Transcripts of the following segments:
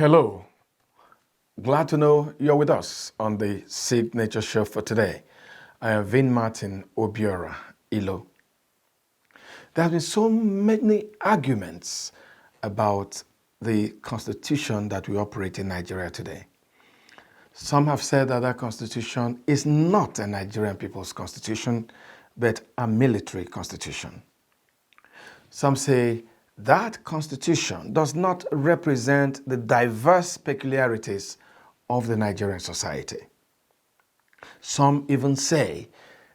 Hello. Glad to know you're with us on the Signature Show for today. I am Vin Martin Obiora Ilo. There have been so many arguments about the constitution that we operate in Nigeria today. Some have said that that constitution is not a Nigerian people's constitution, but a military constitution. Some say that constitution does not represent the diverse peculiarities of the Nigerian society. Some even say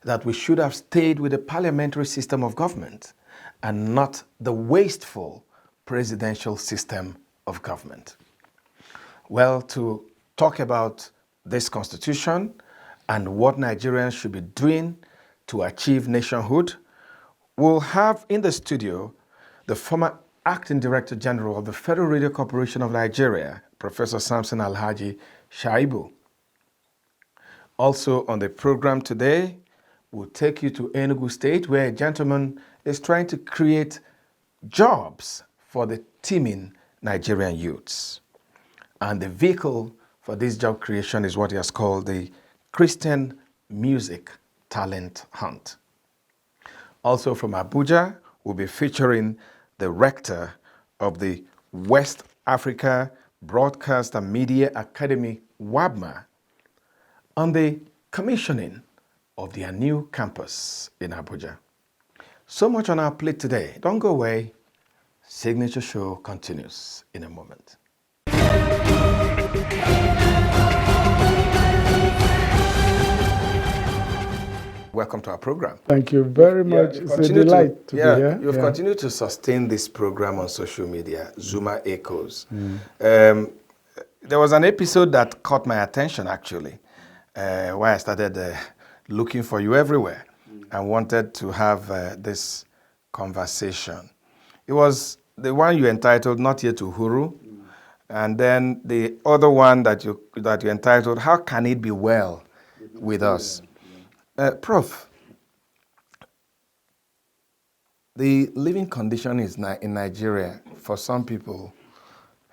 that we should have stayed with the parliamentary system of government and not the wasteful presidential system of government. Well, to talk about this constitution and what Nigerians should be doing to achieve nationhood, we'll have in the studio the former Acting Director General of the Federal Radio Corporation of Nigeria, Professor Samson Alhaji Shaibu. Also on the program today, we'll take you to Enugu State, where a gentleman is trying to create jobs for the teeming Nigerian youths. And the vehicle for this job creation is what he has called the Christian Music Talent Hunt. Also from Abuja, we'll be featuring the rector of the West Africa Broadcast and Media Academy, WABMA, on the commissioning of their new campus in Abuja. So much on our plate today. Don't go away. Signature Show continues in a moment. Welcome to our program. Thank you very much. It's a delight to be here. You've continued to sustain this program on social media, Zuma Echoes. There was an episode that caught my attention, actually, where I started looking for you everywhere and wanted to have this conversation. It was the one you entitled Not Yet to Uhuru, and then the other one that you entitled How Can It Be Well with Us? Prof, the living conditions in Nigeria for some people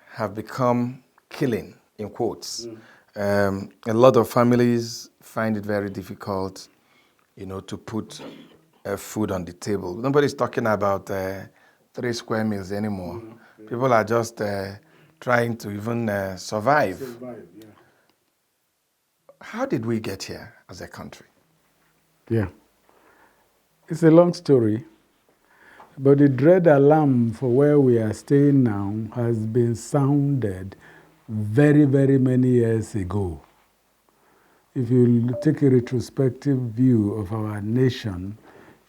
have become killing, in quotes. A lot of families find it very difficult, to put food on the table. Nobody's talking about 3 square meals anymore. People are just trying to even survive. How did we get here as a country? Yeah. It's a long story, but the dread alarm for where we are staying now has been sounded very, very many years ago. If you take a retrospective view of our nation,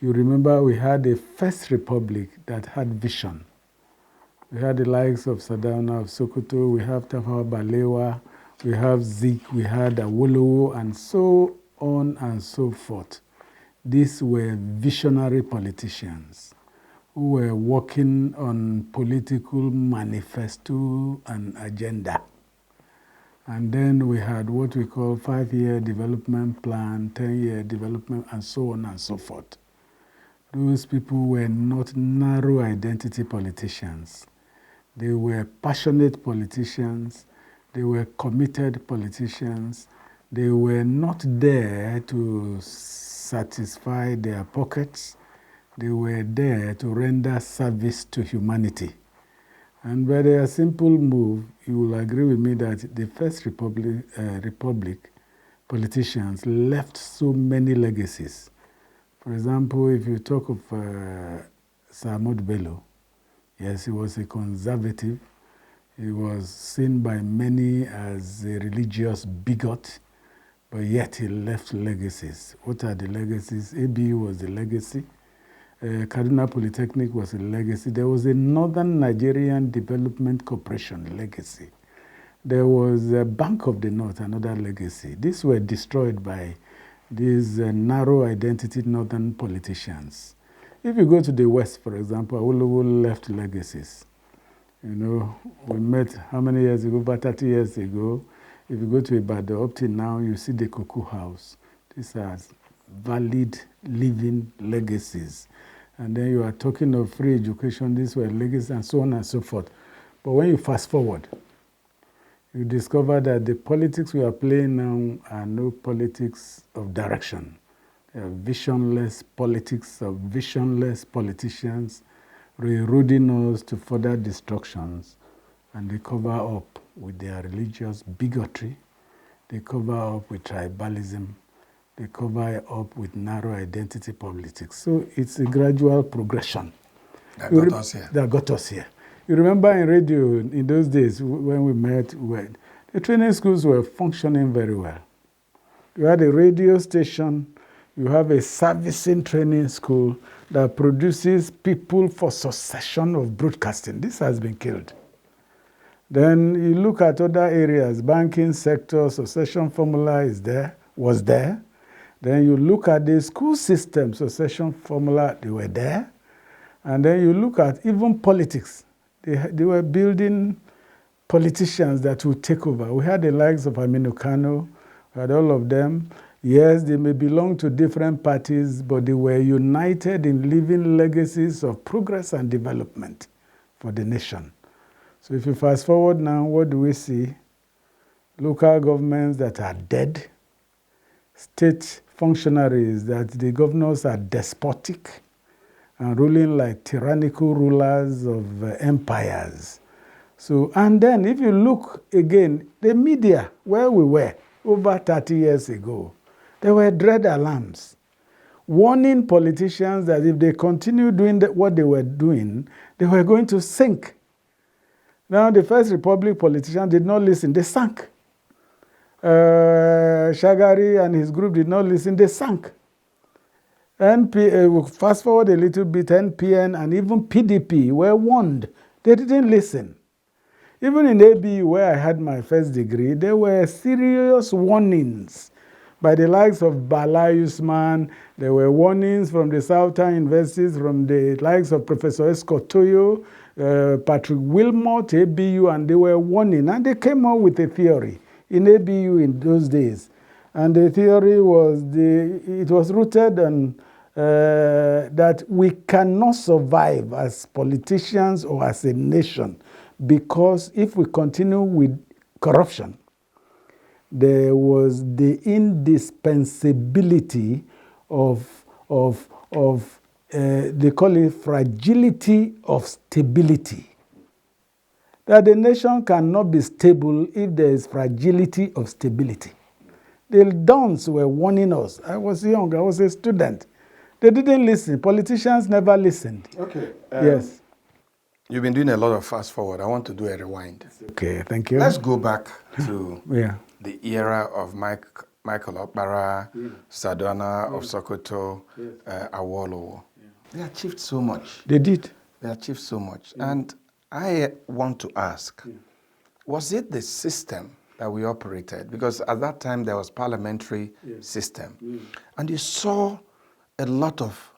you remember we had a first republic that had vision. We had the likes of Sardauna of Sokoto, we have Tafawa Balewa, we have Zik, we had Awolowo, and so on and so forth. These were visionary politicians who were working on political manifesto and agenda. And then we had what we call 5-year development plan, 10-year development, and so on and so forth. Those people were not narrow identity politicians. They were passionate politicians. They were committed politicians. They were not there to satisfy their pockets. They were there to render service to humanity. And by their simple move, you will agree with me that the first republic politicians left so many legacies. For example, if you talk of Sir Ahmad Bello, yes, he was a conservative. He was seen by many as a religious bigot, but yet he left legacies. What are the legacies? ABU was the legacy. Kaduna Polytechnic was a legacy. There was a Northern Nigerian Development Corporation legacy. There was a Bank of the North, another legacy. These were destroyed by these narrow identity Northern politicians. If you go to the West, for example, Awolowo left legacies. We met how many years ago? About 30 years ago. If you go to Ibadan up till now, you see the Cuckoo House. These are valid living legacies. And then you are talking of free education, these were legacies, and so on and so forth. But when you fast forward, you discover that the politics we are playing now are no politics of direction. They are visionless politics of visionless politicians rerouting us to further destructions, and they cover up with their religious bigotry, they cover up with tribalism, they cover up with narrow identity politics. So it's a gradual progression. That got us here. That got us here. You remember in radio in those days when we met, the training schools were functioning very well. You had a radio station, you have a servicing training school that produces people for succession of broadcasting. This has been killed. Then you look at other areas, banking sector, succession formula was there. Then you look at the school system, succession formula, they were there. And then you look at even politics. They were building politicians that would take over. We had the likes of Aminu Kano, we had all of them. Yes, they may belong to different parties, but they were united in leaving legacies of progress and development for the nation. So if you fast forward now, what do we see? Local governments that are dead, state functionaries that the governors are despotic and ruling like tyrannical rulers of empires. So, and then if you look again, the media, where we were over 30 years ago, there were dread alarms warning politicians that if they continue doing what they were doing, they were going to sink. Now, the First Republic politicians did not listen, they sank. Shagari and his group did not listen, they sank. Fast forward a little bit, NPN and even PDP were warned. They didn't listen. Even in ABU, where I had my first degree, there were serious warnings by the likes of Bala Usman. There were warnings from the Southern universities, from the likes of Professor Escott Toyo, Patrick Wilmot, ABU, and they were warning. And they came up with a theory in ABU in those days. And the theory was, it was rooted on that we cannot survive as politicians or as a nation, because if we continue with corruption, there was the indispensability of they call it fragility of stability. That the nation cannot be stable if there is fragility of stability. The Dons were warning us. I was young, I was a student. They didn't listen. Politicians never listened. Okay. Yes. You've been doing a lot of fast forward. I want to do a rewind. Okay, thank you. Let's go back to Yeah. the era of Michael Okpara, Sardauna of Sokoto, Awolowo. They achieved so much. They did. They achieved so much. And I want to ask, was it the system that we operated? Because at that time there was parliamentary system. And you saw a lot of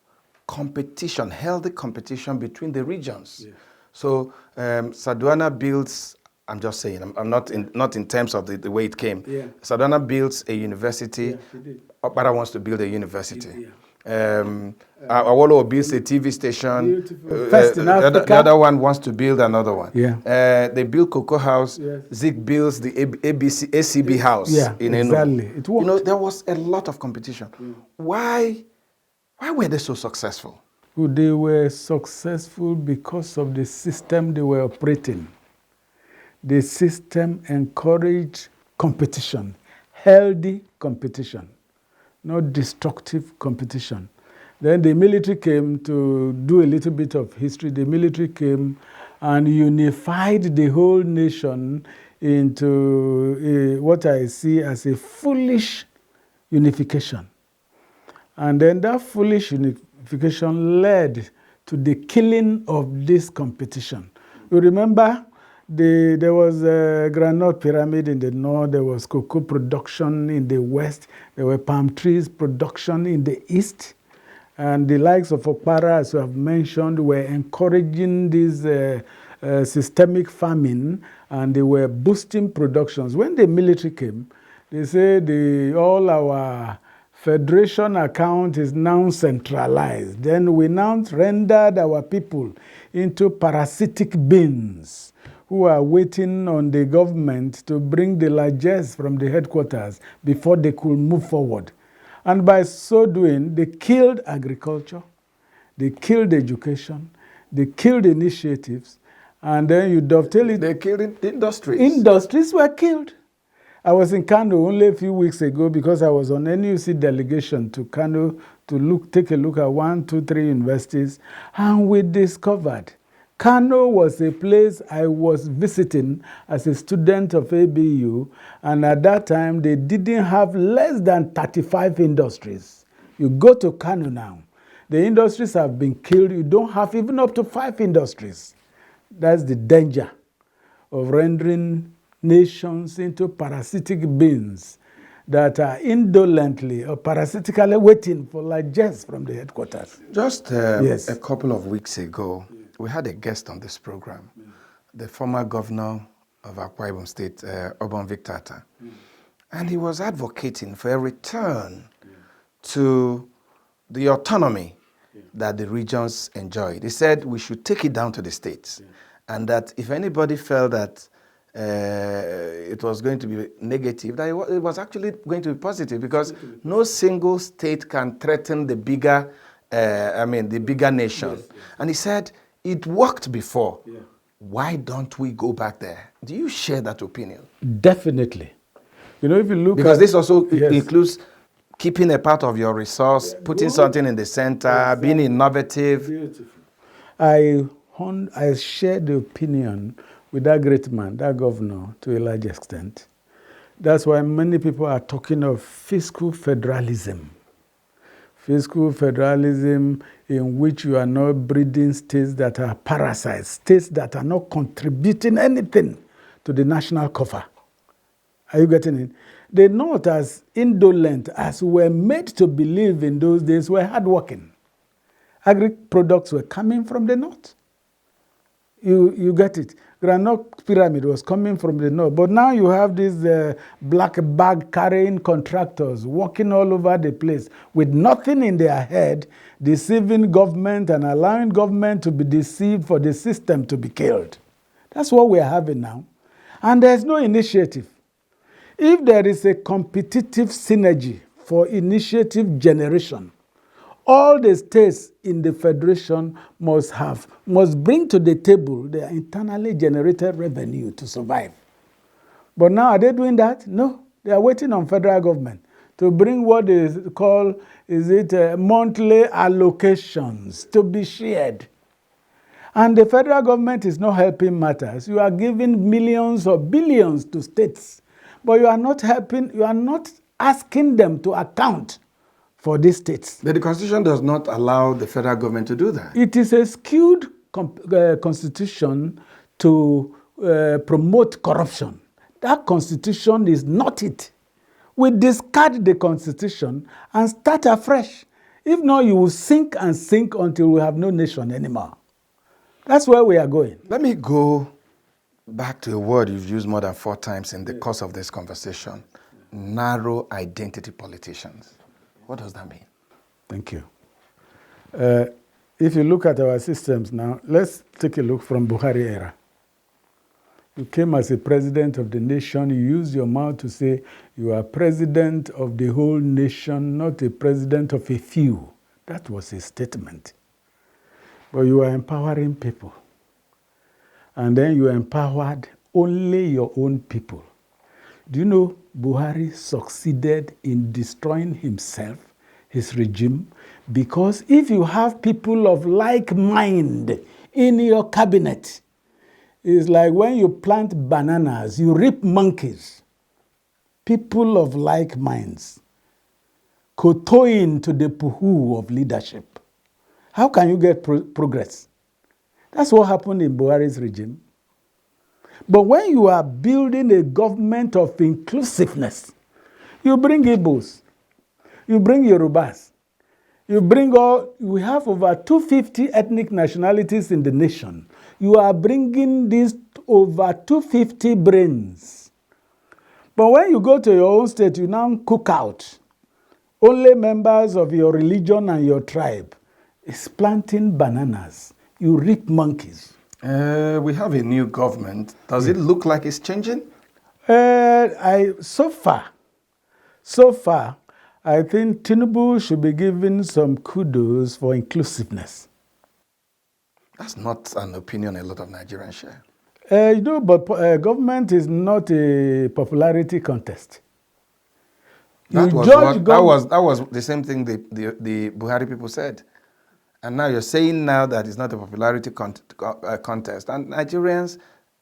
competition, healthy competition between the regions. So Sardauna builds, I'm just saying, I'm not in terms of the way it came. Sardauna builds a university. Okpara wants to build a university. Awolowo builds a TV station. First in Africa. The other one wants to build another one. Yeah. They build Cocoa House. Zeke builds the ACB House in Enugu. Exactly. It worked. There was a lot of competition. Why were they so successful? They were successful because of the system they were operating. The system encouraged competition, healthy competition, not destructive competition. Then the military came to do a little bit of history. The military came and unified the whole nation into what I see as a foolish unification. And then that foolish unification led to the killing of this competition. You remember there was a granite pyramid in the north, there was cocoa production in the west, there were palm trees production in the east. And the likes of Okpara, as you have mentioned, were encouraging this systemic farming, and they were boosting productions. When the military came, they said all our federation account is now centralized. Then we now rendered our people into parasitic beings who are waiting on the government to bring the largesse from the headquarters before they could move forward. And by so doing, they killed agriculture, they killed education, they killed initiatives, and then you dovetail it. They killed industries. Industries were killed. I was in Kano only a few weeks ago because I was on NUC delegation to Kano to take a look at 1, 2, 3 universities, and we discovered Kano was a place I was visiting as a student of ABU, and at that time they didn't have less than 35 industries. You go to Kano now, the industries have been killed. You don't have even up to 5 industries. That's the danger of rendering nations into parasitic beings that are indolently or parasitically waiting for largesse from the headquarters. Just Yes. a couple of weeks ago, we had a guest on this program, the former governor of Akwa Ibom State, Obon Victor Atta. And he was advocating for a return to the autonomy that the regions enjoyed. He said we should take it down to the states, and that if anybody felt that it was going to be negative, that it was actually going to be positive, because no single state can threaten the bigger, the bigger nation. Yes. And he said it worked before. Yeah. Why don't we go back there? Do you share that opinion? Definitely. You know, if you look because this also includes keeping a part of your resource, putting something in the center, being innovative. Beautiful. I share the opinion with that great man, that governor, to a large extent. That's why many people are talking of fiscal federalism. Fiscal federalism in which you are not breeding states that are parasites, states that are not contributing anything to the national coffers. Are you getting it? They're not as indolent as we were made to believe in those days. We're hardworking. Agri products were coming from the north. You get it. Granite pyramid was coming from the north. But now you have these black bag carrying contractors walking all over the place with nothing in their head, deceiving government and allowing government to be deceived for the system to be killed. That's what we're having now. And there's no initiative. If there is a competitive synergy for initiative generation, all the states in the federation must bring to the table their internally generated revenue to survive. But now, are they doing that? No. They are waiting on federal government to bring what is called, monthly allocations to be shared. And the federal government is not helping matters. You are giving millions or billions to states, but you are not helping, you are not asking them to account for these states. But the Constitution does not allow the federal government to do that. It is a skewed constitution to promote corruption. That constitution is not it. We discard the constitution and start afresh. If not, you will sink and sink until we have no nation anymore. That's where we are going. Let me go back to a word you've used more than 4 times in the course of this conversation. Narrow identity politicians. What does that mean? Thank you. If you look at our systems now, let's take a look from Buhari era. You came as a president of the nation. You used your mouth to say you are president of the whole nation, not a president of a few. That was a statement. But you are empowering people. And then you empowered only your own people. Do you know Buhari succeeded in destroying himself, his regime? Because if you have people of like mind in your cabinet, it's like when you plant bananas, you reap monkeys. People of like minds, kowtowing to the puhu of leadership. How can you get progress? That's what happened in Buhari's regime. But when you are building a government of inclusiveness, you bring Igbos, you bring Yorubas, we have over 250 ethnic nationalities in the nation. You are bringing these over 250 brains. But when you go to your own state, you now cook out only members of your religion and your tribe. It's planting bananas. You reap monkeys. We have a new government. Does it look like it's changing? So far, I think Tinubu should be given some kudos for inclusiveness. That's not an opinion a lot of Nigerians share. But government is not a popularity contest. That was the same thing the Buhari people said. And now you're saying now that it's not a popularity contest. And Nigerians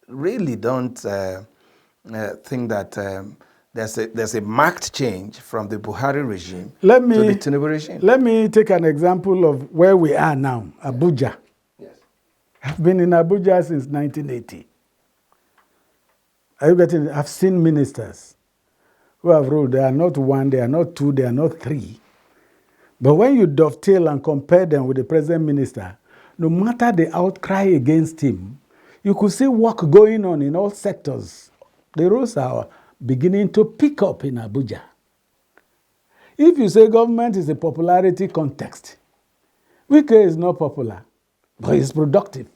really don't think that there's a marked change from the Buhari regime to the Tinubu regime. Let me take an example of where we are now, Abuja. Yes. I've been in Abuja since 1980. Are you getting it? I've seen ministers who have ruled. They are not one, they are not two, they are not three. But when you dovetail and compare them with the present minister, no matter the outcry against him, you could see work going on in all sectors. The roads are beginning to pick up in Abuja. If you say government is a popularity context, Wike is not popular, but he's productive.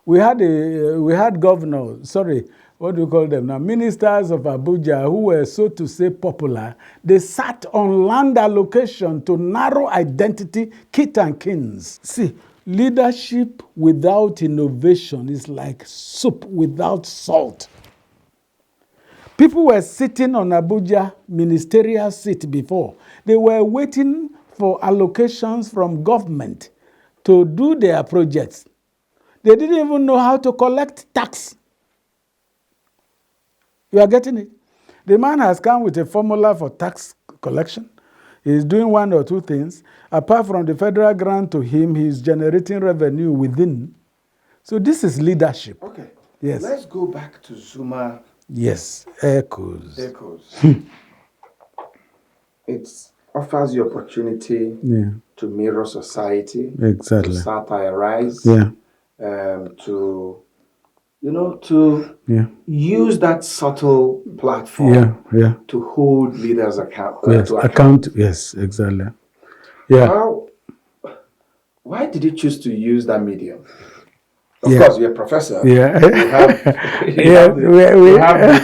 We had what do you call them now? Ministers of Abuja who were, so to say, popular. They sat on land allocation to narrow identity, kit and kins. See, leadership without innovation is like soup without salt. People were sitting on Abuja ministerial seat before. They were waiting for allocations from government to do their projects. They didn't even know how to collect tax. You are getting it? The man has come with a formula for tax collection. He's doing one or two things. Apart from the federal grant to him, he's generating revenue within. So this is leadership. Okay. Yes. Let's go back to Zuma. Yes, echoes. It offers the opportunity to mirror society, exactly, to satirize, to use that subtle platform to hold leaders to account. Yes, exactly. Yeah. Why did you choose to use that medium? Of course, you're a professor. Yeah. You have the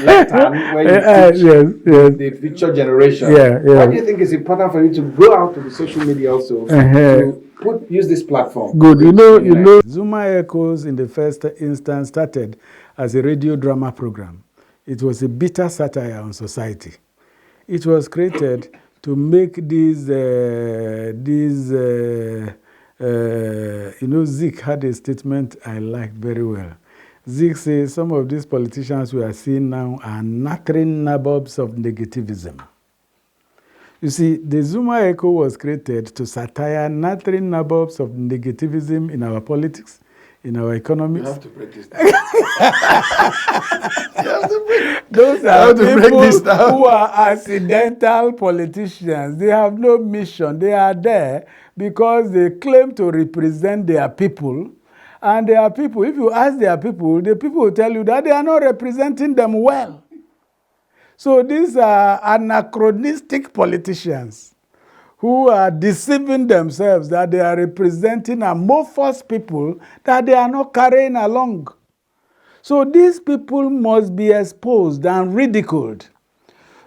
lectern where you teach the future generation. Why do you think it's important for you to go out to the social media also to use this platform? Good. You know, Zuma Echoes in the first instance started as a radio drama program. It was a bitter satire on society. It was created to make Zeke had a statement I like very well. Zeke says some of these politicians we are seeing now are nattering nabobs of negativism. You see, the Zuma Echo was created to satire nattering nabobs of negativism in our politics, in our economics. You have to break this down. Those are people who are accidental politicians. They have no mission. They are there because they claim to represent their people. And their people, if you ask their people, the people will tell you that they are not representing them well. So these are anachronistic politicians who are deceiving themselves that they are representing amorphous people that they are not carrying along. So these people must be exposed and ridiculed.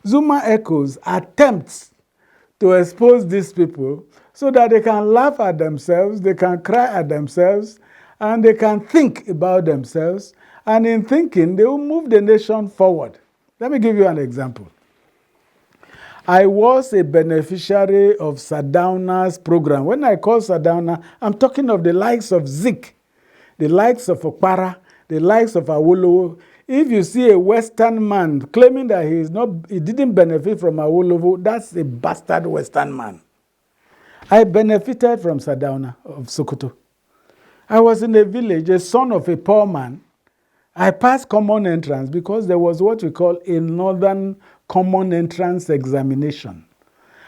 Zuma Echoes attempts to expose these people so that they can laugh at themselves, they can cry at themselves, and they can think about themselves. And in thinking, they will move the nation forward. Let me give you an example. I was a beneficiary of Sardauna's program. When I call Sardauna, I'm talking of the likes of Zik, the likes of Okpara, the likes of Awolowo. If you see a Western man claiming that he didn't benefit from Awolowo, that's a bastard Western man. I benefited from Sardauna of Sokoto. I was in a village, a son of a poor man. I passed common entrance because there was what we call a northern common entrance examination.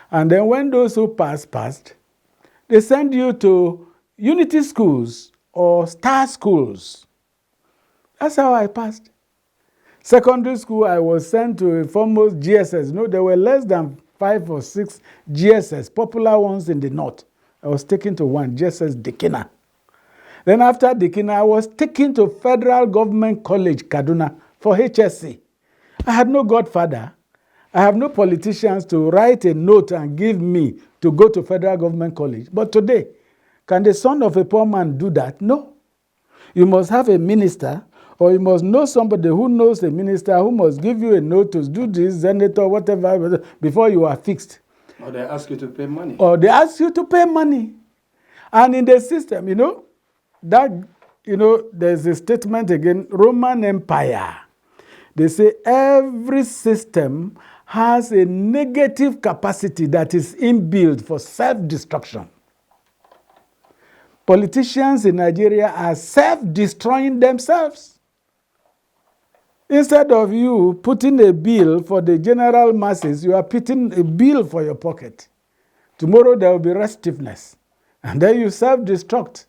And then when those who passed, they send you to unity schools or star schools. That's how I passed. Secondary school, I was sent to a foremost GSS. No, there were less than 5 or 6 GSS, popular ones in the north. I was taken to one, GSS Dekina. Then after Dikina, I was taken to Federal Government College, Kaduna, for HSC. I had no godfather. I have no politicians to write a note and give me to go to Federal Government College. But today, can the son of a poor man do that? No. You must have a minister, or you must know somebody who knows a minister who must give you a note to do this, senator, whatever, before you are fixed. Or they ask you to pay money. Or they ask you to pay money. And in the system, there's a statement again, Roman Empire. They say every system has a negative capacity that is inbuilt for self-destruction. Politicians in Nigeria are self-destroying themselves. Instead of you putting a bill for the general masses, you are putting a bill for your pocket. Tomorrow there will be restiveness, and then you self-destruct.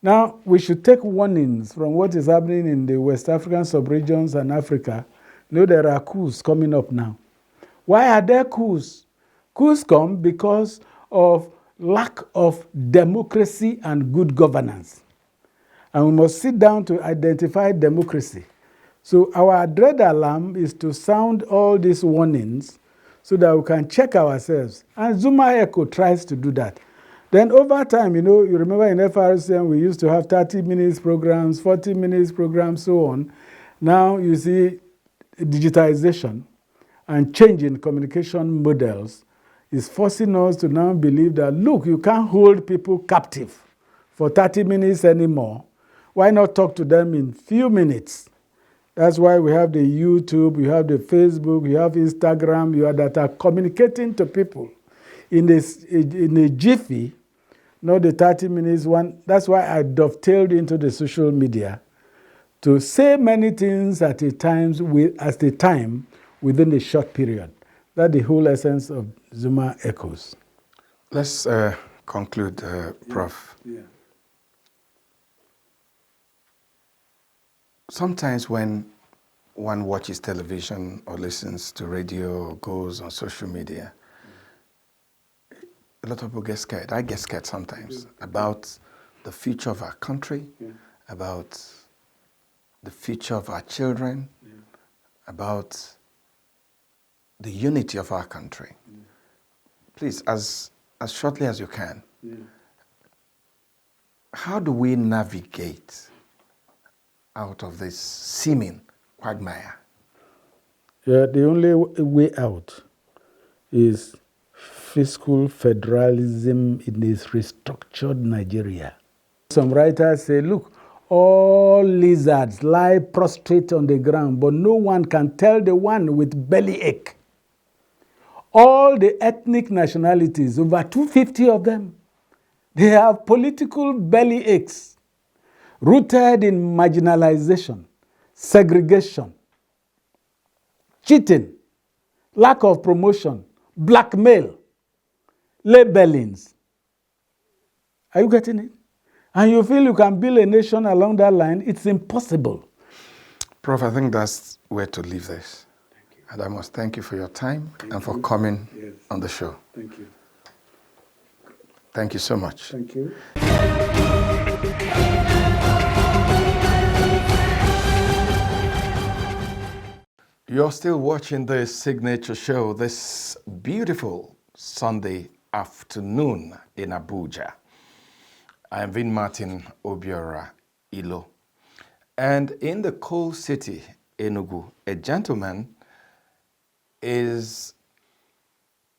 Now, we should take warnings from what is happening in the West African sub-regions and Africa. There are coups coming up now. Why are there coups? Coups come because of lack of democracy and good governance. And we must sit down to identify democracy. So our dread alarm is to sound all these warnings so that we can check ourselves. And Zuma Echo tries to do that. Then over time, you remember in FRCM, we used to have 30 minutes programs, 40 minutes programs, so on. Now you see digitization and change in communication models is forcing us to now believe that, look, you can't hold people captive for 30 minutes anymore. Why not talk to them in few minutes? That's why we have the YouTube, we have the Facebook, we have Instagram, that are communicating to people in a jiffy, not the 30 minutes one. That's why I dovetailed into the social media to say many things at a time within a short period. That's the whole essence of Zuma Echoes. Let's conclude, Prof. Yeah. Sometimes when one watches television or listens to radio or goes on social media, a lot of people get scared. I get scared sometimes about the future of our country, about the future of our children, about the unity of our country. Please, as shortly as you can, how do we navigate out of this seeming quagmire? Yeah, the only way out is fiscal federalism in this restructured Nigeria. Some writers say, look, all lizards lie prostrate on the ground, but no one can tell the one with bellyache. All the ethnic nationalities, over 250 of them, they have political bellyaches rooted in marginalization, segregation, cheating, lack of promotion, blackmail, labelings. Are you getting it? And you feel you can build a nation along that line? It's impossible. Prof, I think that's where to leave this. And I must thank you for your time and for coming on the show. Thank you. Thank you so much. Thank you. You're still watching the Signature Show this beautiful Sunday afternoon in Abuja. I am Vin Martin Obiora Ilo. And in the coal city, Enugu, a gentleman is,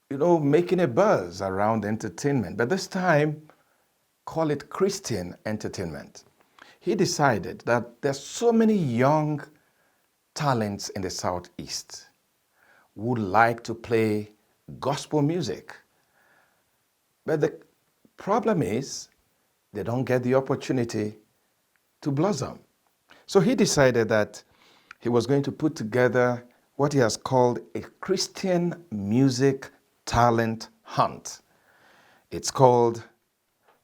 making a buzz around entertainment, but this time, call it Christian entertainment. He decided that there's so many young talents in the Southeast who would like to play gospel music. But the problem is they don't get the opportunity to blossom. So he decided that he was going to put together what he has called a Christian music talent hunt. It's called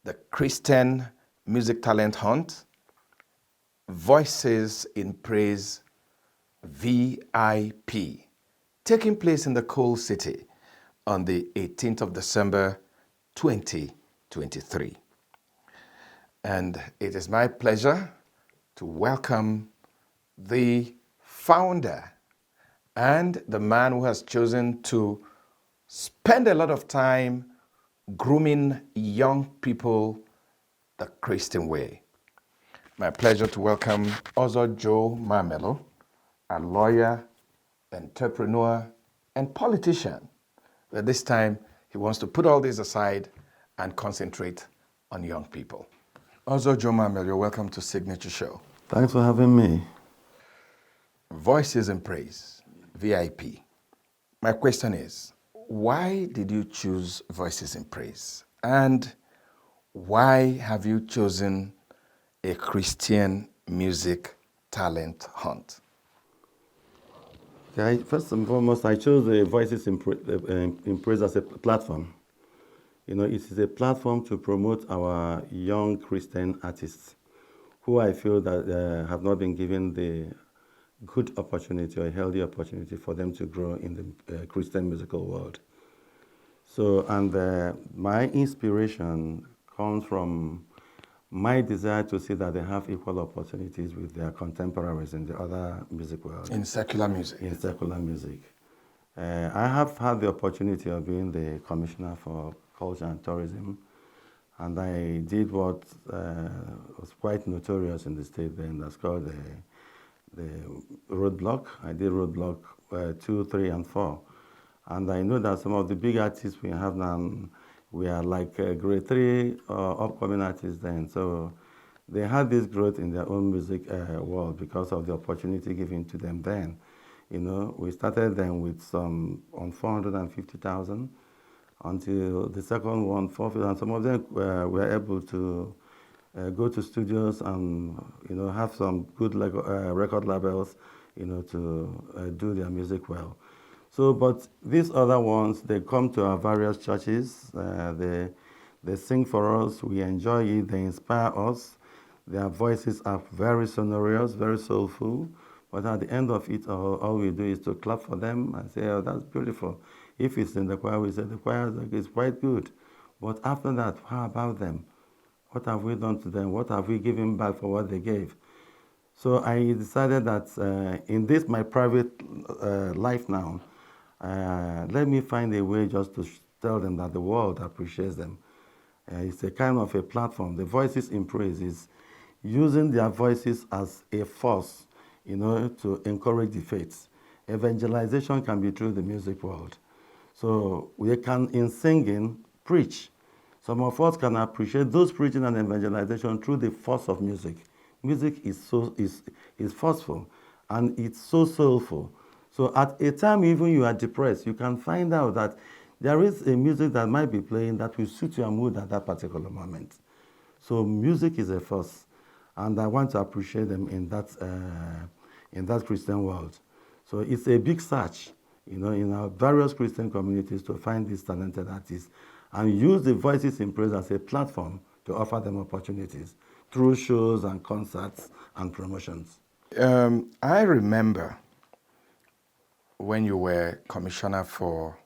the Christian Music Talent Hunt, Voices in Praise VIP, taking place in the coal city on the 18th of December 2023. And it is my pleasure to welcome the founder and the man who has chosen to spend a lot of time grooming young people the Christian way. My pleasure to welcome Ozo Joe Mamelo, a lawyer, entrepreneur, and politician. But this time, he wants to put all this aside and concentrate on young people. Ozo Joe Mamelo, you're welcome to Signature Show. Thanks for having me. Voices in Praise, VIP. My question is, why did you choose Voices in Praise? And why have you chosen a Christian music talent hunt? Okay, first and foremost, I chose the Voices in Praise as a platform. You know, it is a platform to promote our young Christian artists who I feel that have not been given the good opportunity or a healthy opportunity for them to grow in the Christian musical world. So, and my inspiration comes from my desire to see that they have equal opportunities with their contemporaries in the other music world. In secular music? In secular music. I have had the opportunity of being the Commissioner for Culture and Tourism, and I did what was quite notorious in the state then, that's called the roadblock. I did roadblock 2, 3, and 4. And I know that some of the big artists we have now, we are like grade 3 upcoming artists then. So they had this growth in their own music world because of the opportunity given to them then. You know, we started them with some on 450,000 until the second one, 450,000. Some of them were able to go to studios and, you know, have some good record labels, you know, to do their music well. So, but these other ones, they come to our various churches, they sing for us, we enjoy it, they inspire us. Their voices are very sonorous, very soulful, but at the end of it, all we do is to clap for them and say, oh, that's beautiful. If it's in the choir, we say the choir is quite good. But after that, how about them? What have we done to them? What have we given back for what they gave? So I decided that in this, my private life now, let me find a way just to tell them that the world appreciates them. It's a kind of a platform. The Voices in Praise is using their voices as a force, you know, to encourage the faith. Evangelization can be through the music world. So we can, in singing, preach. Some of us can appreciate those preaching and evangelization through the force of music. Music is forceful, and it's so soulful. So at a time even you are depressed, you can find out that there is a music that might be playing that will suit your mood at that particular moment. So music is a force, and I want to appreciate them in that Christian world. So it's a big search, you know, in our various Christian communities to find these talented artists and use the Voices in Praise as a platform to offer them opportunities through shows and concerts and promotions. I remember when you were Commissioner for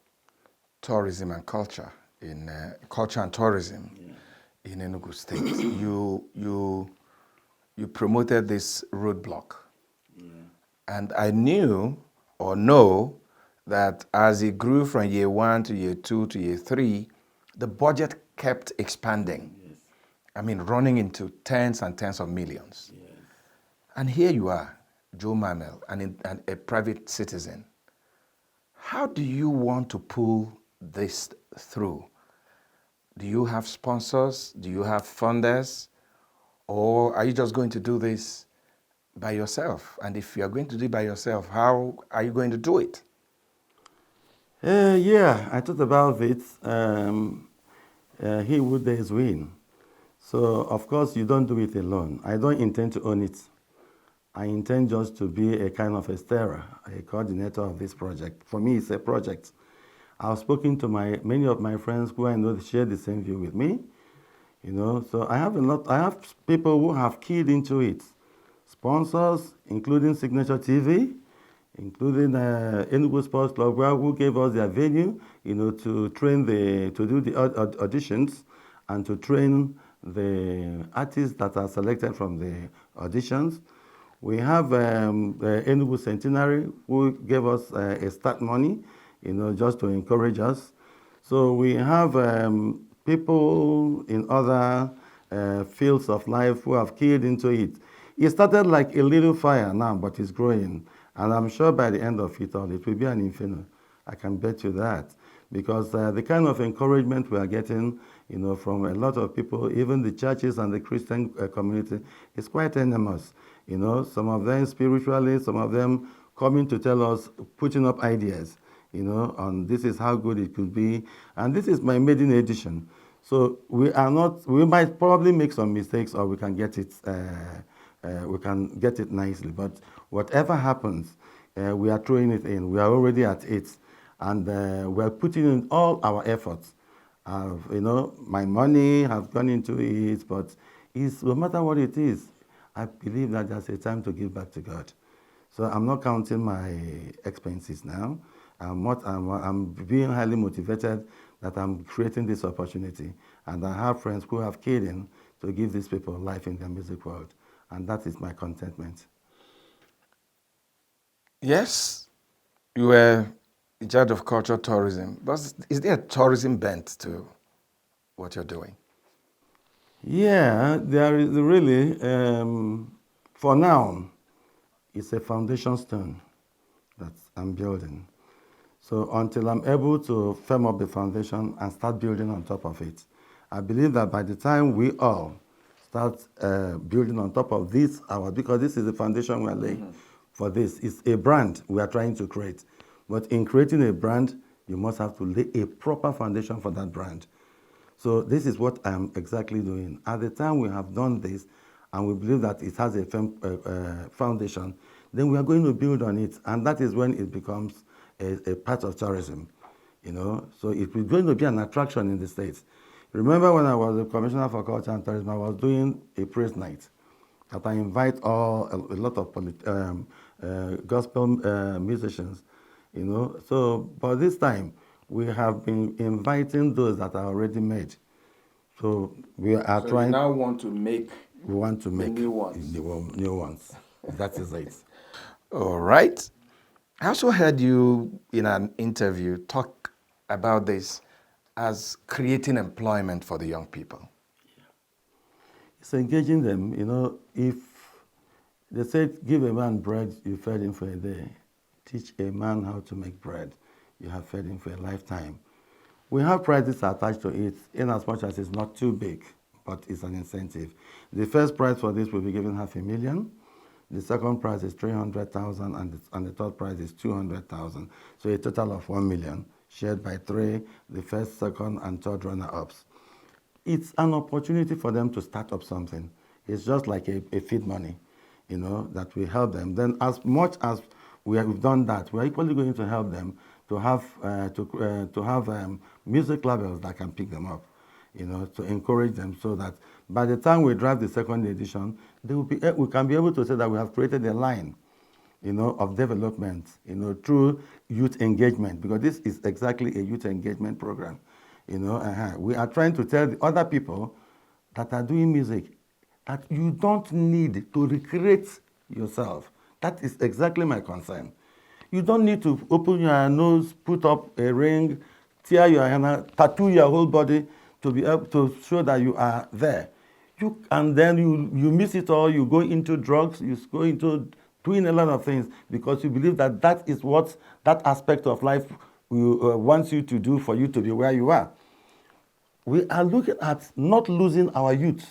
Tourism and Culture in Culture and Tourism in Enugu State, you promoted this roadblock. And I knew or know that as it grew from year 1 to year 2 to year 3, the budget kept expanding. Yes. I mean, running into tens and tens of millions. Yes. And here you are, Joe Mamel, and a private citizen. How do you want to pull this through? Do you have sponsors? Do you have funders? Or are you just going to do this by yourself? And if you are going to do it by yourself, how are you going to do it? Yeah, I thought about it. He who dares win. So, of course, you don't do it alone. I don't intend to own it. I intend just to be a kind of a steerer, a coordinator of this project. For me, it's a project. I've spoken to many of my friends who I know share the same view with me. You know, so I have people who have keyed into it. Sponsors, including Signature TV, including Enugu Sports Club, who gave us their venue, you know, to train to do the auditions and to train the artists that are selected from the auditions. We have the Enugu Centenary, who gave us a start money, just to encourage us. So we have people in other fields of life who have keyed into it. It started like a little fire now, but it's growing. And I'm sure by the end of it all, it will be an inferno. I can bet you that. Because the kind of encouragement we are getting, from a lot of people, even the churches and the Christian community, is quite enormous. Some of them spiritually, some of them coming to tell us, putting up ideas, on this is how good it could be. And this is my maiden edition. So we might probably make some mistakes, or we can get it nicely. But whatever happens, we are throwing it in. We are already at it. And we are putting in all our efforts. My money has gone into it, but no matter what it is, I believe that there's a time to give back to God. So I'm not counting my expenses now. I'm being highly motivated that I'm creating this opportunity. And I have friends who have keyed in to give these people life in their music world. And that is my contentment. Yes, you were in charge of cultural tourism, but is there a tourism bent to what you're doing? Yeah, there is really, for now, it's a foundation stone that I'm building. So until I'm able to firm up the foundation and start building on top of it, I believe that by the time we all start building on top of this, because this is the foundation we're laying for this, it's a brand we are trying to create. But in creating a brand, you must have to lay a proper foundation for that brand. So this is what I'm exactly doing. At the time we have done this, and we believe that it has a firm foundation, then we are going to build on it, and that is when it becomes a part of tourism. So it is going to be an attraction in the States. Remember when I was the Commissioner for Culture and Tourism, I was doing a praise night that I invite a lot of gospel musicians. So by this time we have been inviting those that are already made. So we are trying. You now want to make. We want to make new ones. New ones. That is it. All right. I also heard you in an interview talk about this as creating employment for the young people. It's engaging them. If they said, give a man bread, you fed him for a day. Teach a man how to make bread, you have fed him for a lifetime. We have prizes attached to it, in as much as it's not too big, but it's an incentive. The first prize for this will be given $500,000. The second prize is $300,000, and the third prize is $200,000. So a total of $1 million, shared by three, the first, second, and third runner-ups. It's an opportunity for them to start up something. It's just like a feed money, that we help them. Then as much as we have done that, we're equally going to help them to have music labels that can pick them up, to encourage them, so that by the time we drive the second edition, we can be able to say that we have created a line, of development, through youth engagement, because this is exactly a youth engagement program. We are trying to tell the other people that are doing music that you don't need to recreate yourself. That is exactly my concern. You don't need to open your nose, put up a ring, tear your henna, tattoo your whole body to be able to show that you are there. And then you miss it all, you go into drugs, you go into doing a lot of things because you believe that that is what that aspect of life wants you to do for you to be where you are. We are looking at not losing our youth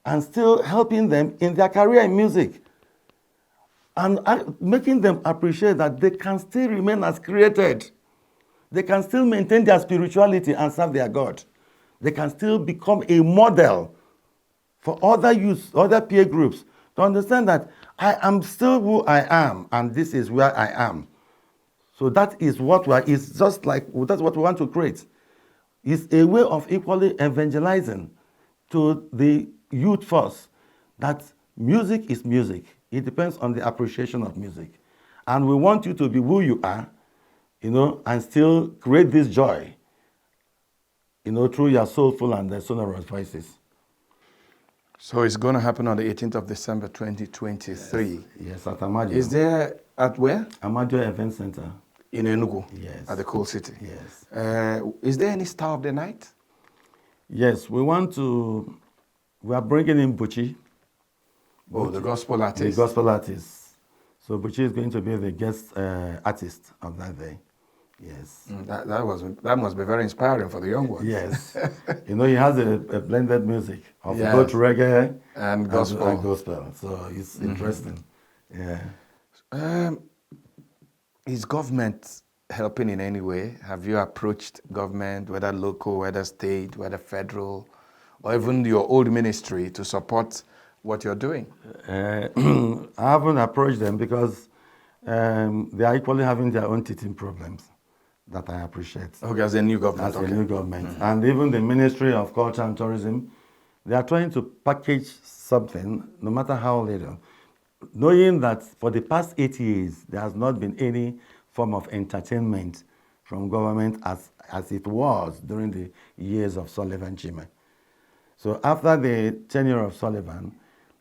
and still helping them in their career in music, and making them appreciate that they can still remain as created. They can still maintain their spirituality and serve their God. They can still become a model for other youth, other peer groups, to understand that I am still who I am, and this is where I am. So that is what it's just like, that's what we want to create. It's a way of equally evangelizing to the youth first, that music is music. It depends on the appreciation of music. And we want you to be who you are, and still create this joy, through your soulful and sonorous voices. So it's going to happen on the 18th of December 2023. Yes, at Amadio. Is there at where? Amadio Event Center. In Enugu? Yes. At the Coal City? Yes. Is there any star of the night? Yes, we are bringing in Buchi. Oh, the gospel artist. The gospel artist. So Buchi is going to be the guest artist of that day. Yes. That must be very inspiring for the young ones. Yes. He has a blended music of both reggae and gospel. So it's interesting. Yeah. Is government helping in any way? Have you approached government, whether local, whether state, whether federal, or even your old ministry to support what you're doing? I haven't approached them because they are equally having their own teething problems that I appreciate. Okay, as a new government. As a new government. And even the Ministry of Culture and Tourism, they are trying to package something, no matter how little, knowing that for the past 8 years, there has not been any form of entertainment from government as it was during the years of Sullivan Chime. So after the tenure of Sullivan,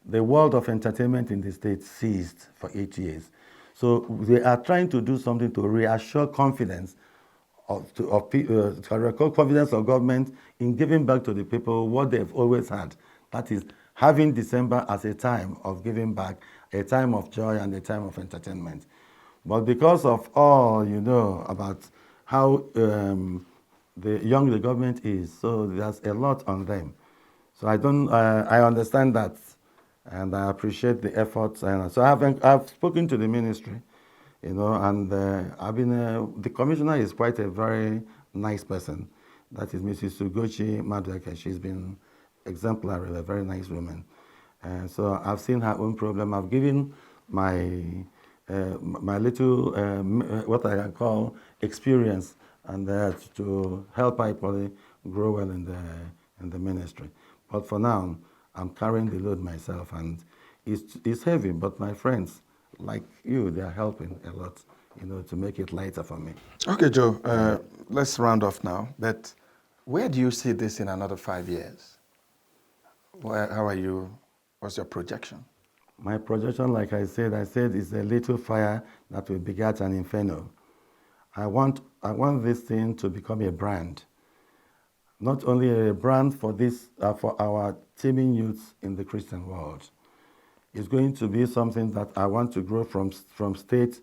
the world of entertainment in the state ceased for 8 years. So they are trying to do something to reassure confidence confidence of government in giving back to the people what they've always had. That is having December as a time of giving back, a time of joy and a time of entertainment. But because of all about how young the government is, so there's a lot on them. So I understand that, and I appreciate the efforts. And so I've spoken to the ministry, and I've been the commissioner is quite a very nice person. That is Mrs. Sugochi Madweke. She's been exemplary, a very nice woman. So I've seen her own problem. I've given my little what I can call experience, and to help her equally grow well in the ministry. But for now, I'm carrying the load myself, and it's heavy. But my friends, like you, they are helping a lot, to make it lighter for me. Okay, Joe. Let's round off now. But where do you see this in another 5 years? How are you? What's your projection? My projection, like I said, is a little fire that will beget an inferno. I want this thing to become a brand. Not only a brand for for our teeming youths in the Christian world. It's going to be something that I want to grow from state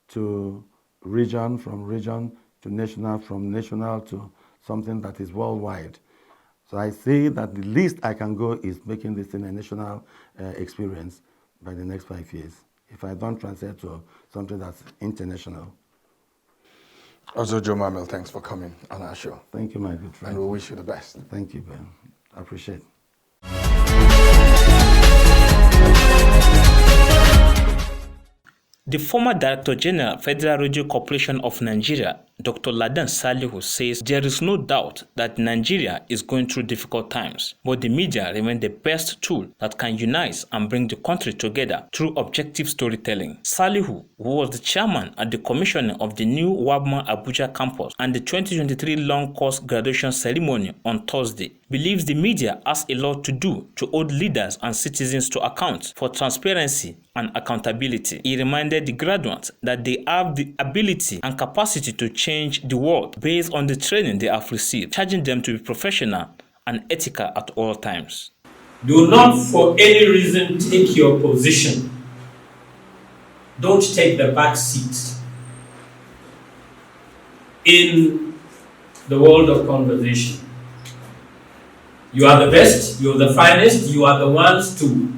to region, from region to national, from national to something that is worldwide. So I see that the least I can go is making this in a national experience by the next 5 years, if I don't translate to something that's international. Also, Joe Mamel, thanks for coming on our show. Thank you, my good friend. And we wish you the best. Thank you, Ben. I appreciate it. The former Director General, Federal Radio Corporation of Nigeria, Dr. Ladan Salihu, says there is no doubt that Nigeria is going through difficult times, but the media remain the best tool that can unite and bring the country together through objective storytelling. Salihu, who was the chairman at the commissioning of the new Wabma Abuja campus and the 2023 long course graduation ceremony on Thursday, believes the media has a lot to do to hold leaders and citizens to account for transparency and accountability. He reminded the graduates that they have the ability and capacity to change the world based on the training they have received, charging them to be professional and ethical at all times. Do not for any reason take your position. Don't take the back seat in the world of conversation. You are the best, you are the finest, you are the ones to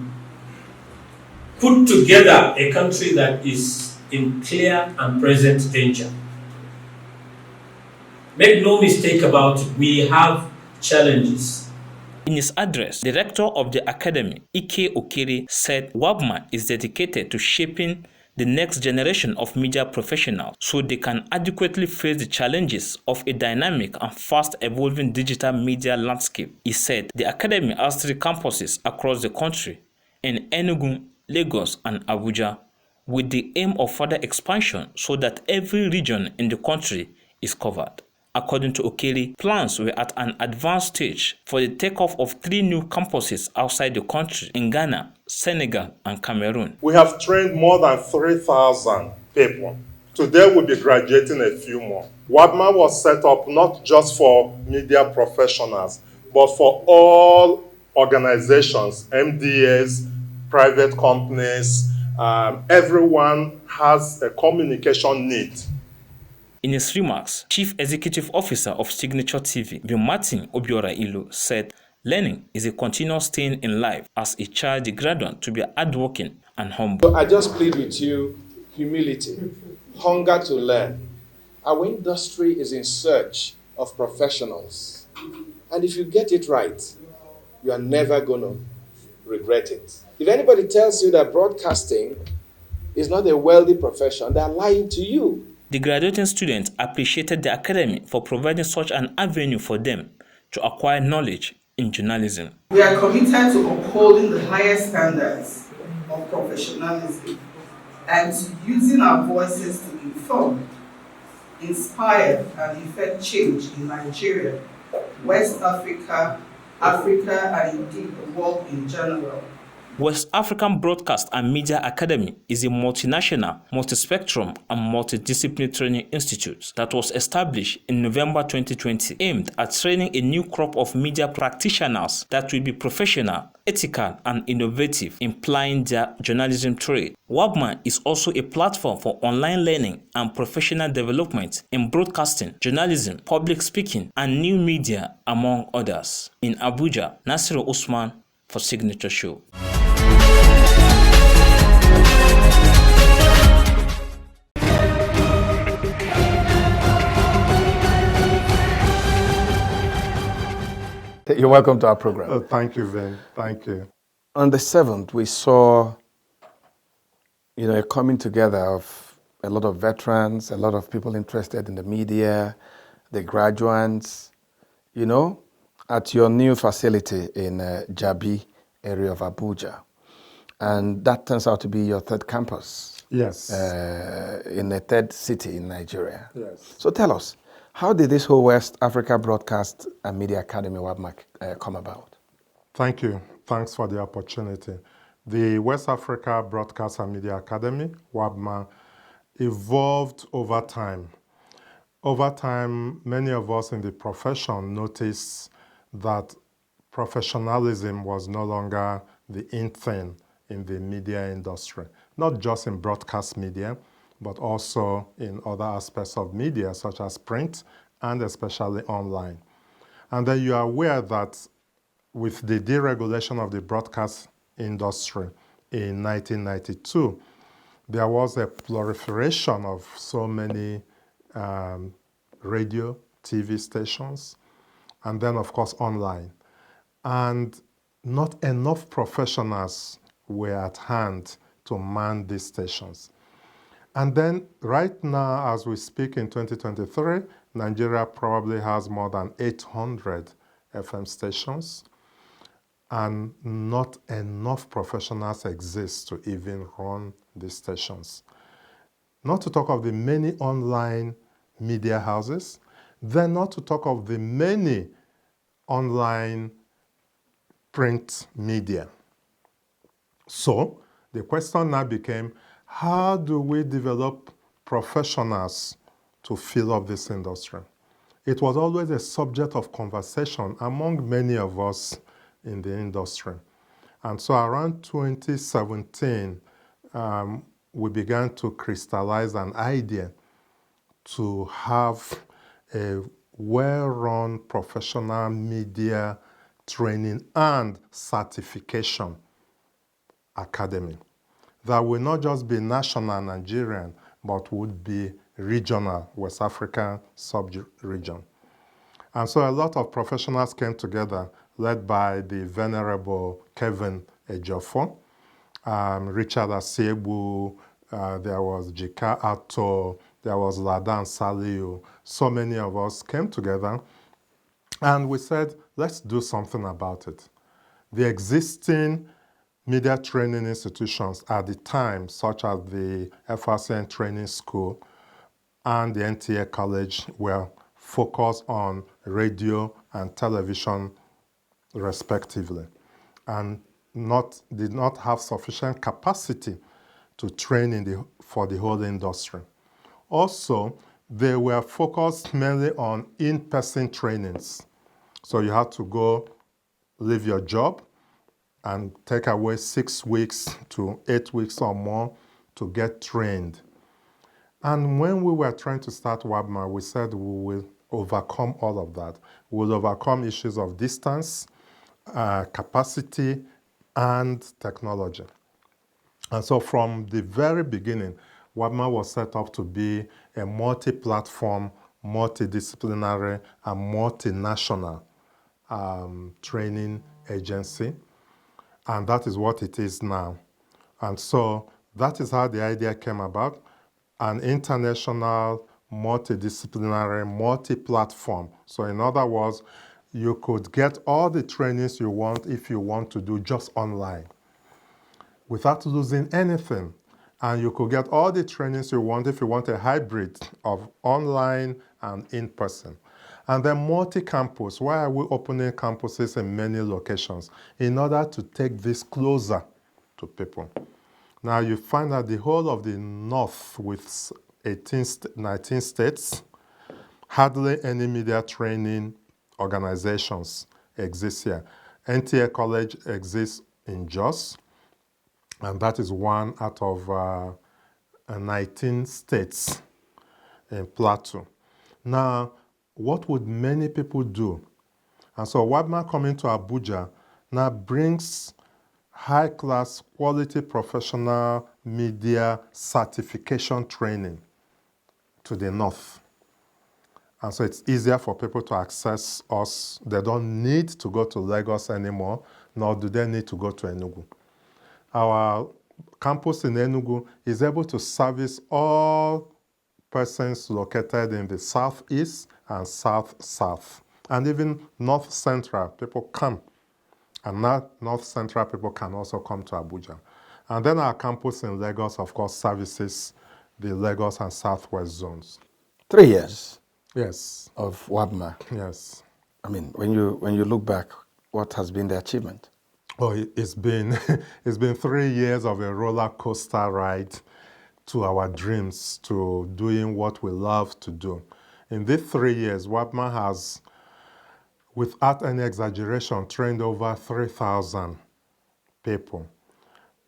put together a country that is in clear and present danger. Make no mistake about it, we have challenges. In his address, the rector of the academy, Ike Okere, said WABMA is dedicated to shaping the next generation of media professionals so they can adequately face the challenges of a dynamic and fast-evolving digital media landscape. He said the academy has 3 campuses across the country in Enugu, Lagos, and Abuja, with the aim of further expansion so that every region in the country is covered. According to Okere, plans were at an advanced stage for the takeoff of 3 new campuses outside the country in Ghana, Senegal, and Cameroon. We have trained more than 3,000 people. Today we'll be graduating a few more. WABMA was set up not just for media professionals, but for all organizations, MDAs, private companies. Everyone has a communication need. In his remarks, Chief Executive Officer of Signature TV, Martin Obiora Ilo, said, "Learning is a continuous thing in life as a child, the graduate to be hardworking and humble." So I just plead with you humility, hunger to learn. Our industry is in search of professionals. And if you get it right, you are never going to regret it. If anybody tells you that broadcasting is not a wealthy profession, they are lying to you. The graduating students appreciated the academy for providing such an avenue for them to acquire knowledge in journalism. We are committed to upholding the highest standards of professionalism and to using our voices to inform, inspire, and effect change in Nigeria, West Africa, Africa, and indeed the world in general. West African Broadcast and Media Academy is a multinational, multispectrum, and multidisciplinary training institute that was established in November 2020, aimed at training a new crop of media practitioners that will be professional, ethical, and innovative in plying their journalism trade. WABMA is also a platform for online learning and professional development in broadcasting, journalism, public speaking, and new media, among others. In Abuja, Nasiru Usman for Signature Show. You're welcome to our program. Thank you, Vin. Thank you. On the 7th, we saw, a coming together of a lot of veterans, a lot of people interested in the media, the graduates, at your new facility in Jabi area of Abuja. And that turns out to be your 3rd campus. Yes. In a 3rd city in Nigeria. Yes. So tell us, how did this whole West Africa Broadcast and Media Academy, WABMA, come about? Thank you. Thanks for the opportunity. The West Africa Broadcast and Media Academy, WABMA, evolved over time. Over time, many of us in the profession noticed that professionalism was no longer the in thing in the media industry, not just in broadcast media, but also in other aspects of media, such as print and especially online. And then you are aware that with the deregulation of the broadcast industry in 1992, there was a proliferation of so many radio, TV stations, and then, of course, online. And not enough professionals were at hand to man these stations. And then right now, as we speak in 2023, Nigeria probably has more than 800 FM stations, and not enough professionals exist to even run these stations. Not to talk of the many online media houses, then not to talk of the many online print media. So the question now became, how do we develop professionals to fill up this industry? It was always a subject of conversation among many of us in the industry. And so around 2017, we began to crystallize an idea to have a well-run professional media training and certification academy that will not just be national Nigerian, but would be regional, West African sub-region. And so a lot of professionals came together, led by the venerable Kevin Ejiofor, Richard Asiebu, there was Jika Ato, there was Ladan Saliu. So many of us came together and we said, let's do something about it. The existing media training institutions at the time, such as the FRCN Training School and the NTA College, were focus on radio and television respectively, and did not have sufficient capacity to train for the whole industry. Also, they were focused mainly on in-person trainings. So you had to go leave your job and take away 6 weeks to 8 weeks or more to get trained. And when we were trying to start WABMA, we said we will overcome all of that. We'll overcome issues of distance, capacity, and technology. And so from the very beginning, WABMA was set up to be a multi-platform, multidisciplinary, and multinational training agency. And that is what it is now. And so that is how the idea came about, an international, multidisciplinary, multi-platform. So in other words, you could get all the trainings you want if you want to do just online without losing anything. And you could get all the trainings you want if you want a hybrid of online and in-person. And then multi-campus. Why are we opening campuses in many locations? In order to take this closer to people. Now you find that the whole of the North with 19 states, hardly any media training organizations exist here. NTA College exists in Jos, and that is one out of 19 states in Plateau. Now, what would many people do? And so WABMA coming to Abuja now brings high-class quality professional media certification training to the North. And so it's easier for people to access us. They don't need to go to Lagos anymore, nor do they need to go to Enugu. Our campus in Enugu is able to service all persons located in the southeast and south-south. And even north-central people come. And now north-central people can also come to Abuja. And then our campus in Lagos, of course, services the Lagos and southwest zones. 3 years Yes, of WABMA. yes. I mean, when you look back, what has been the achievement? Oh, it's been it's been 3 years of a roller coaster ride to our dreams, to doing what we love to do. In these 3 years, WABMA has, without any exaggeration, trained over 3,000 people.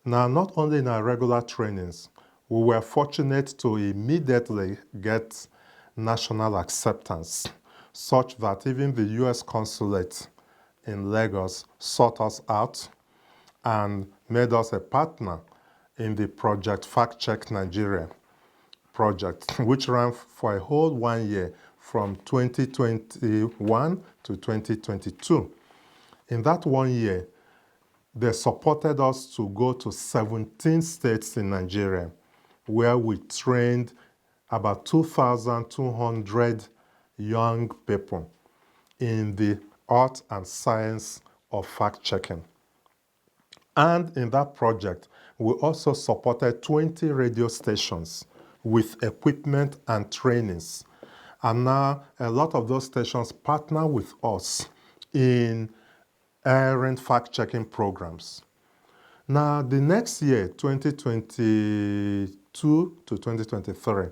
Now, not only in our regular trainings, we were fortunate to immediately get national acceptance, such that even the U.S. consulate in Lagos sought us out and made us a partner in the project Fact Check Nigeria project, which ran for a whole 1 year from 2021 to 2022. In that 1 year, they supported us to go to 17 states in Nigeria, where we trained about 2,200 young people in the art and science of fact-checking. And in that project, we also supported 20 radio stations with equipment and trainings. And now a lot of those stations partner with us in airing fact-checking programs. Now, the next year, 2022 to 2023,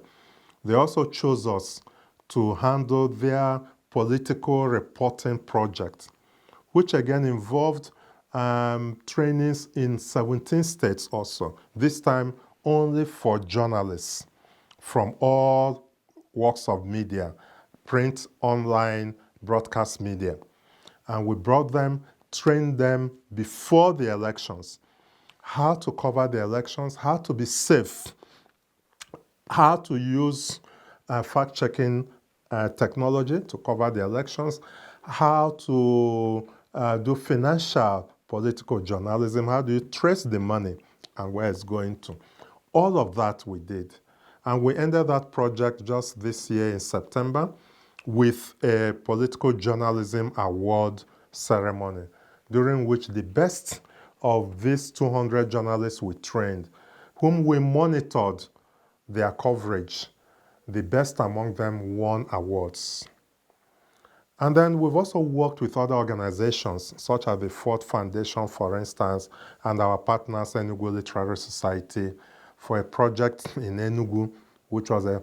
they also chose us to handle their political reporting project, which again involved trainings in 17 states also, this time only for journalists from all walks of media, print, online, broadcast media. And we brought them, trained them before the elections, how to cover the elections, how to be safe, how to use fact-checking technology to cover the elections, how to do financial political journalism, how do you trace the money and where it's going to. All of that we did. And we ended that project just this year in September with a political journalism award ceremony, during which the best of these 200 journalists we trained, whom we monitored their coverage, the best among them won awards. And then we've also worked with other organizations, such as the Ford Foundation, for instance, and our partners, Enugu Literary Society, for a project in Enugu, which was a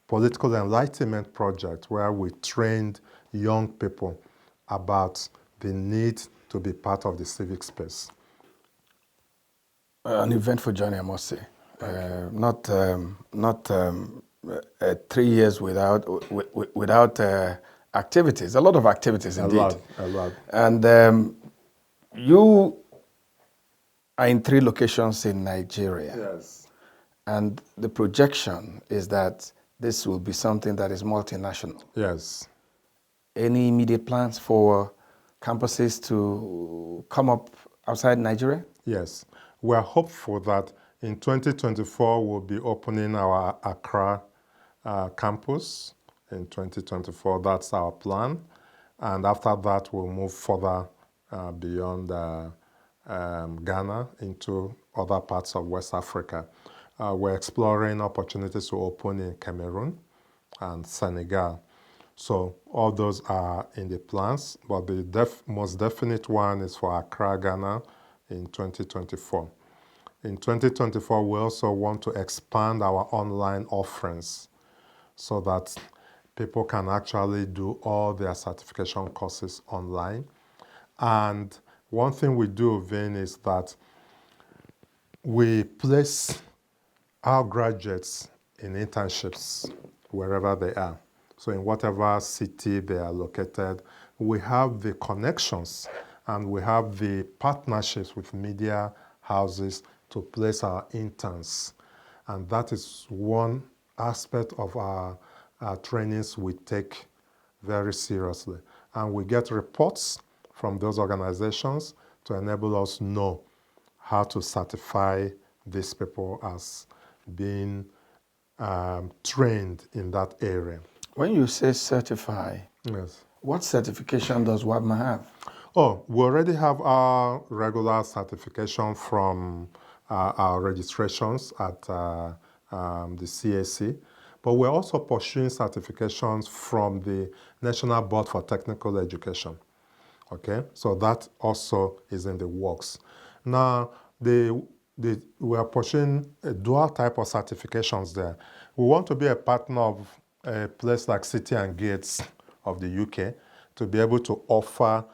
political enlightenment project where we trained young people about the need to be part of the civic space. An eventful journey, I must say. Not 3 years without activities. A lot of activities, indeed. A lot. And you are in 3 locations in Nigeria. Yes. And the projection is that this will be something that is multinational. Yes. Any immediate plans for campuses to come up outside Nigeria? Yes. We're hopeful that in 2024 we'll be opening our Accra campus in 2024. That's our plan. And after that, we'll move further beyond Ghana into other parts of West Africa. We're exploring opportunities to open in Cameroon and Senegal. So all those are in the plans, but the most definite one is for Accra, Ghana in 2024. In 2024, we also want to expand our online offerings so that people can actually do all their certification courses online. And one thing we do, Vin, is that we place our graduates in internships wherever they are. So in whatever city they are located, we have the connections and we have the partnerships with media houses to place our interns. And that is one aspect of our trainings we take very seriously. And we get reports from those organizations to enable us know how to certify these people as being trained in that area. When you say certify, Yes. what certification does WABMA have? Oh, we already have our regular certification from our registrations at the CAC, but we're also pursuing certifications from the National Board for Technical Education. Okay, so that also is in the works. Now, we are pursuing a dual type of certifications there. We want to be a partner of a place like City and Gates of the UK to be able to offer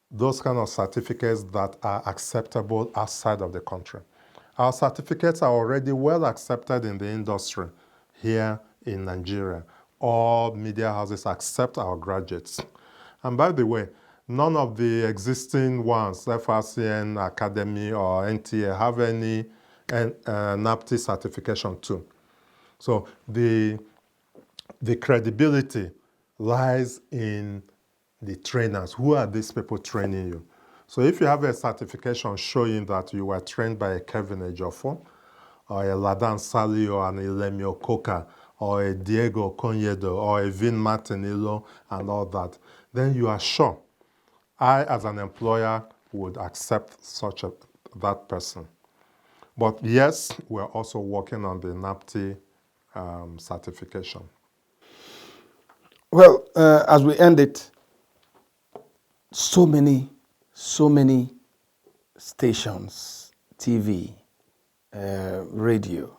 those kind of certificates that are acceptable outside of the country. Our certificates are already well accepted in the industry here in Nigeria. All media houses accept our graduates. And by the way, none of the existing ones, FRCN Academy or NTA, have any NAPTI certification too. So the credibility lies in the trainers. Who are these people training you? So if you have a certification showing that you were trained by a Kevin Ejiofor, or a Ladan Sali, or an Ilemio Koka, or a Diego Conyedo, or a Vin Martinillo, and all that, then you are sure I, as an employer, would accept that person. But yes, we're also working on the NAPTI certification. Well, as we end it, so many stations, TV, radio,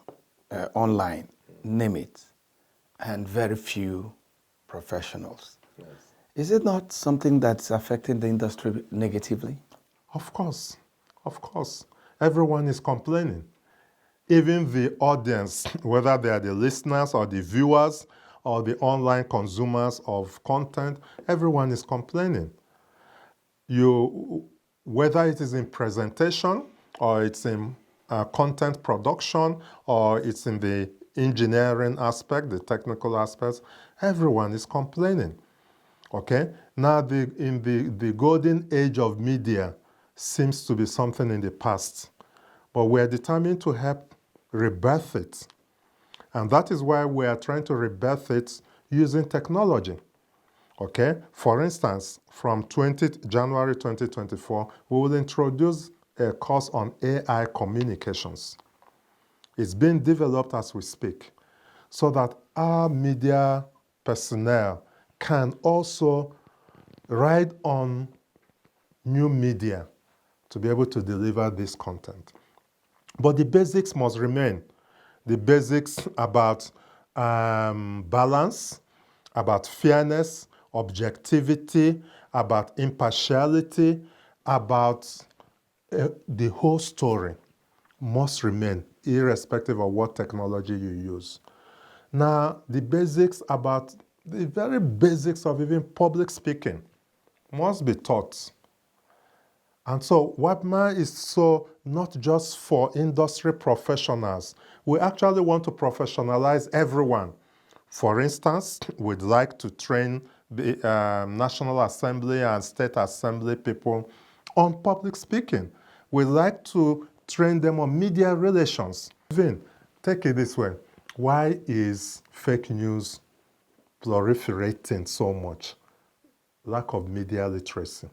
online, name it, and very few professionals. Yes. Is it not something that's affecting the industry negatively? Of course. Everyone is complaining. Even the audience, whether they are the listeners or the viewers or the online consumers of content, everyone is complaining. Whether it is in presentation or it's in content production or it's in the engineering aspect, the technical aspects, everyone is complaining. Okay? Now, in the golden age of media seems to be something in the past, but we're determined to help rebirth it. And that is why we are trying to rebirth it using technology. Okay? For instance, from January 2024, we will introduce a course on AI communications. It's being developed as we speak, so that our media personnel can also ride on new media to be able to deliver this content. But the basics must remain. The basics about balance, about fairness, objectivity, about impartiality, about the whole story must remain, irrespective of what technology you use. Now, the basics about the very basics of even public speaking must be taught. And so WAPMA is so not just for industry professionals. We actually want to professionalize everyone. For instance, we'd like to train the National Assembly and State Assembly people on public speaking. We'd like to train them on media relations. Vin, take it this way. Why is fake news proliferating so much? Lack of media literacy.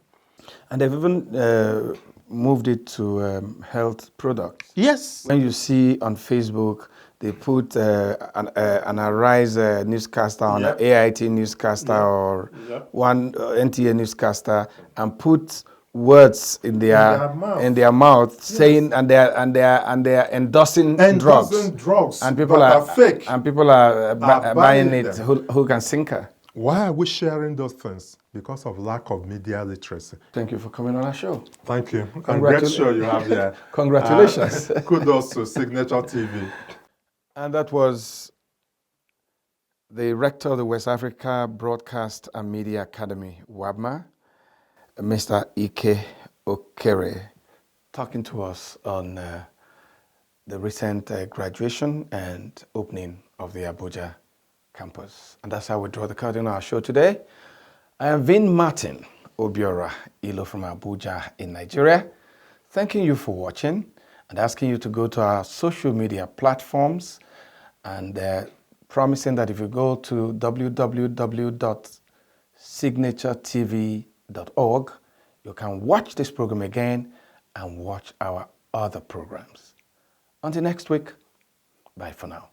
And they've even moved it to health products. Yes. When you see on Facebook, they put an Arise newscaster on an AIT newscaster or one NTA newscaster and put words in their mouth saying and they're endorsing drugs and people are fake and people are buying it hook and sinker. Why are we sharing those things? Because of lack of media literacy. Thank you for coming on our show. Thank you. And great show you have here. Congratulations. Kudos to Signature TV. And that was the rector of the West Africa Broadcast and Media Academy, WABMA, Mr. Ike Okere, talking to us on the recent graduation and opening of the Abuja campus. And that's how we draw the curtain on our show today. I am Vin Martin Obiora Ilo from Abuja in Nigeria. Thanking you for watching and asking you to go to our social media platforms and promising that if you go to www.signaturetv.org, you can watch this program again and watch our other programs. Until next week, bye for now.